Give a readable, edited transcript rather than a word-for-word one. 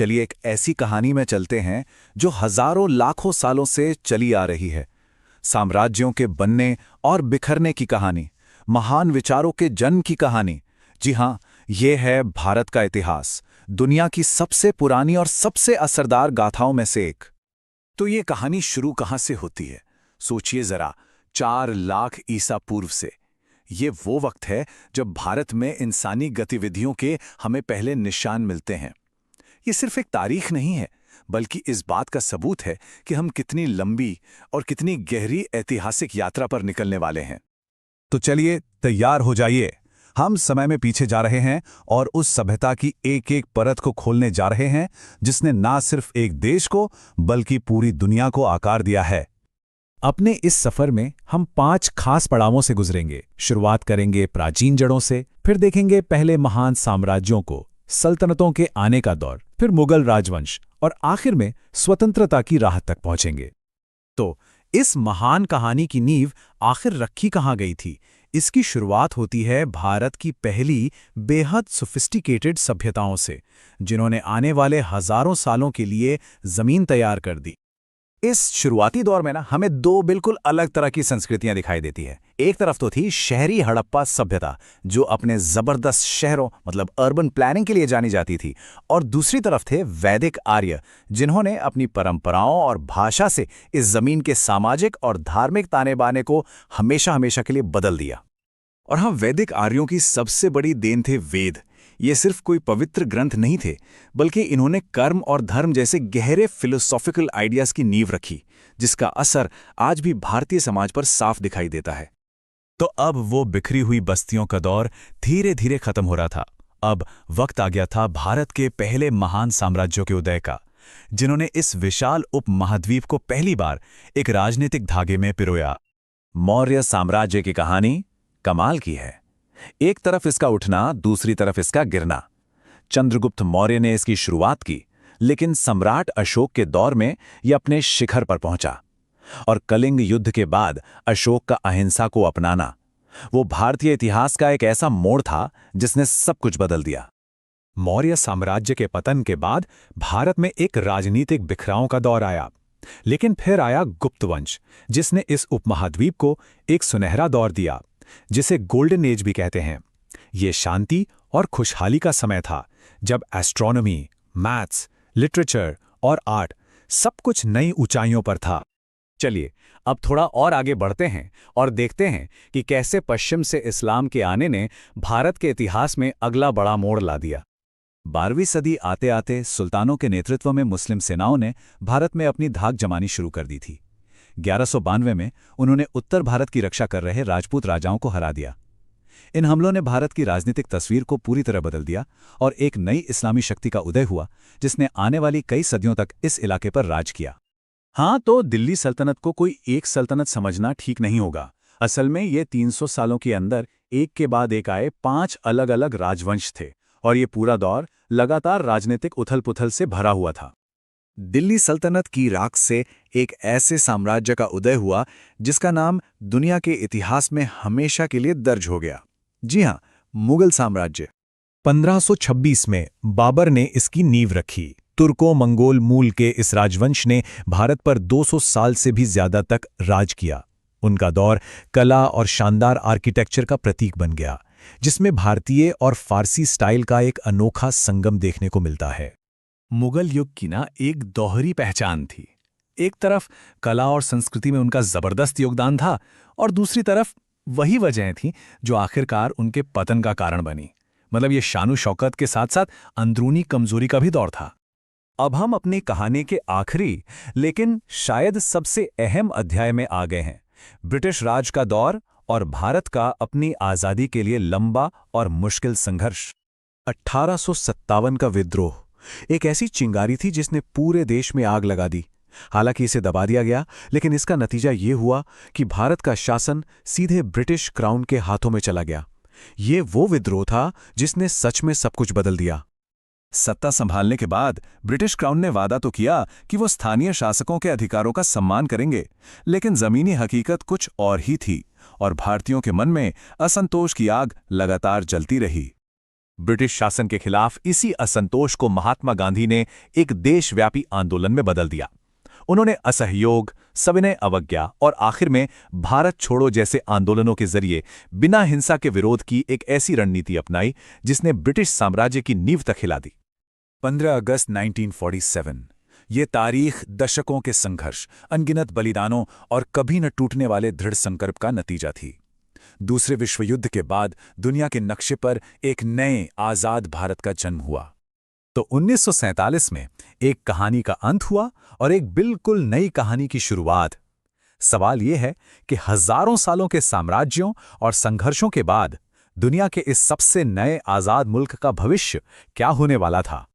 चलिए एक ऐसी कहानी में चलते हैं जो हजारों लाखों सालों से चली आ रही है। साम्राज्यों के बनने और बिखरने की कहानी, महान विचारों के जन्म की कहानी। जी हाँ, ये है भारत का इतिहास, दुनिया की सबसे पुरानी और सबसे असरदार गाथाओं में से एक। तो ये कहानी शुरू कहाँ से होती है? सोचिए जरा, 4 लाख ईसा पूर्व से। ये वो वक्त है जब भारत में इंसानी गतिविधियों के हमें पहले निशान मिलते हैं। ये सिर्फ एक तारीख नहीं है, बल्कि इस बात का सबूत है कि हम कितनी लंबी और कितनी गहरी ऐतिहासिक यात्रा पर निकलने वाले हैं। तो चलिए तैयार हो जाइए, हम समय में पीछे जा रहे हैं और उस सभ्यता की एक एक परत को खोलने जा रहे हैं जिसने ना सिर्फ एक देश को बल्कि पूरी दुनिया को आकार दिया है। अपने इस सफर में हम 5 खास पड़ावों से गुजरेंगे। शुरुआत करेंगे प्राचीन जड़ों से, फिर देखेंगे पहले महान साम्राज्यों को, सल्तनतों के आने का दौर, फिर मुगल राजवंश और आखिर में स्वतंत्रता की राह तक पहुंचेंगे। तो इस महान कहानी की नींव आखिर रखी कहाँ गई थी? इसकी शुरुआत होती है भारत की पहली बेहद सोफिस्टिकेटेड सभ्यताओं से, जिन्होंने आने वाले हजारों सालों के लिए जमीन तैयार कर दी। इस शुरुआती दौर में हमें 2 बिल्कुल अलग तरह की संस्कृतियां दिखाई देती है। एक तरफ तो थी शहरी हड़प्पा सभ्यता, जो अपने जबरदस्त शहरों मतलब अर्बन प्लानिंग के लिए जानी जाती थी, और दूसरी तरफ थे वैदिक आर्य, जिन्होंने अपनी परंपराओं और भाषा से इस जमीन के सामाजिक और धार्मिक ताने बाने को हमेशा हमेशा के लिए बदल दिया। और हाँ, वैदिक आर्यों की सबसे बड़ी देन थे वेद। ये सिर्फ कोई पवित्र ग्रंथ नहीं थे, बल्कि इन्होंने कर्म और धर्म जैसे गहरे फिलोसॉफिकल आइडियाज की नींव रखी, जिसका असर आज भी भारतीय समाज पर साफ दिखाई देता है। तो अब वो बिखरी हुई बस्तियों का दौर धीरे धीरे खत्म हो रहा था। अब वक्त आ गया था भारत के पहले महान साम्राज्यों के उदय का, जिन्होंने इस विशाल उपमहाद्वीप को पहली बार एक राजनीतिक धागे में पिरोया। मौर्य साम्राज्य की कहानी कमाल की है। एक तरफ इसका उठना, दूसरी तरफ इसका गिरना। चंद्रगुप्त मौर्य ने इसकी शुरुआत की, लेकिन सम्राट अशोक के दौर में यह अपने शिखर पर पहुंचा। और कलिंग युद्ध के बाद अशोक का अहिंसा को अपनाना, वो भारतीय इतिहास का एक ऐसा मोड़ था जिसने सब कुछ बदल दिया। मौर्य साम्राज्य के पतन के बाद भारत में एक राजनीतिक बिखराव का दौर आया, लेकिन फिर आया गुप्त वंश, जिसने इस उपमहाद्वीप को एक सुनहरा दौर दिया, जिसे गोल्डन एज भी कहते हैं। ये शांति और खुशहाली का समय था, जब एस्ट्रोनॉमी, मैथ्स, लिटरेचर और आर्ट सब कुछ नई ऊंचाइयों पर था। चलिए अब थोड़ा और आगे बढ़ते हैं और देखते हैं कि कैसे पश्चिम से इस्लाम के आने ने भारत के इतिहास में अगला बड़ा मोड़ ला दिया। 12वीं सदी आते आते सुल्तानों के नेतृत्व में मुस्लिम सेनाओं ने भारत में अपनी धाक जमानी शुरू कर दी थी। 1192 में उन्होंने उत्तर भारत की रक्षा कर रहे राजपूत राजाओं को हरा दिया। इन हमलों ने भारत की राजनीतिक तस्वीर को पूरी तरह बदल दिया और एक नई इस्लामी शक्ति का उदय हुआ, जिसने आने वाली कई सदियों तक इस इलाके पर राज किया। हाँ, तो दिल्ली सल्तनत को कोई एक सल्तनत समझना ठीक नहीं होगा। असल में ये 300 सालों के अंदर एक के बाद एक आए 5 अलग अलग राजवंश थे, और ये पूरा दौर लगातार राजनीतिक उथल-पुथल से भरा हुआ था। दिल्ली सल्तनत की राख से एक ऐसे साम्राज्य का उदय हुआ जिसका नाम दुनिया के इतिहास में हमेशा के लिए दर्ज हो गया। जी हां, मुगल साम्राज्य। 1526 में बाबर ने इसकी नींव रखी। तुर्को मंगोल मूल के इस राजवंश ने भारत पर 200 साल से भी ज्यादा तक राज किया। उनका दौर कला और शानदार आर्किटेक्चर का प्रतीक बन गया, जिसमें भारतीय और फारसी स्टाइल का एक अनोखा संगम देखने को मिलता है। मुगल युग की एक दोहरी पहचान थी। एक तरफ कला और संस्कृति में उनका जबरदस्त योगदान था, और दूसरी तरफ वही वजहें थीं जो आखिरकार उनके पतन का कारण बनी। मतलब ये शान शौकत के साथ साथ अंदरूनी कमजोरी का भी दौर था। अब हम अपनी कहानी के आखिरी लेकिन शायद सबसे अहम अध्याय में आ गए हैं। ब्रिटिश राज का दौर और भारत का अपनी आजादी के लिए लंबा और मुश्किल संघर्ष। 1857 का विद्रोह एक ऐसी चिंगारी थी जिसने पूरे देश में आग लगा दी। हालांकि इसे दबा दिया गया, लेकिन इसका नतीजा ये हुआ कि भारत का शासन सीधे ब्रिटिश क्राउन के हाथों में चला गया। ये वो विद्रोह था जिसने सच में सब कुछ बदल दिया। सत्ता संभालने के बाद ब्रिटिश क्राउन ने वादा तो किया कि वो स्थानीय शासकों के अधिकारों का सम्मान करेंगे, लेकिन जमीनी हकीकत कुछ और ही थी, और भारतीयों के मन में असंतोष की आग लगातार जलती रही। ब्रिटिश शासन के खिलाफ इसी असंतोष को महात्मा गांधी ने एक देशव्यापी आंदोलन में बदल दिया। उन्होंने असहयोग, सविनय अवज्ञा और आखिर में भारत छोड़ो जैसे आंदोलनों के जरिए बिना हिंसा के विरोध की एक ऐसी रणनीति अपनाई जिसने ब्रिटिश साम्राज्य की नींव तक हिला दी। 15 अगस्त 1947 ये तारीख दशकों के संघर्ष, अनगिनत बलिदानों और कभी न टूटने वाले दृढ़ संकल्प का नतीजा थी। दूसरे विश्व युद्ध के बाद दुनिया के नक्शे पर एक नए आजाद भारत का जन्म हुआ। तो 1947 में एक कहानी का अंत हुआ और एक बिल्कुल नई कहानी की शुरुआत। सवाल यह है कि हजारों सालों के साम्राज्यों और संघर्षों के बाद दुनिया के इस सबसे नए आजाद मुल्क का भविष्य क्या होने वाला था।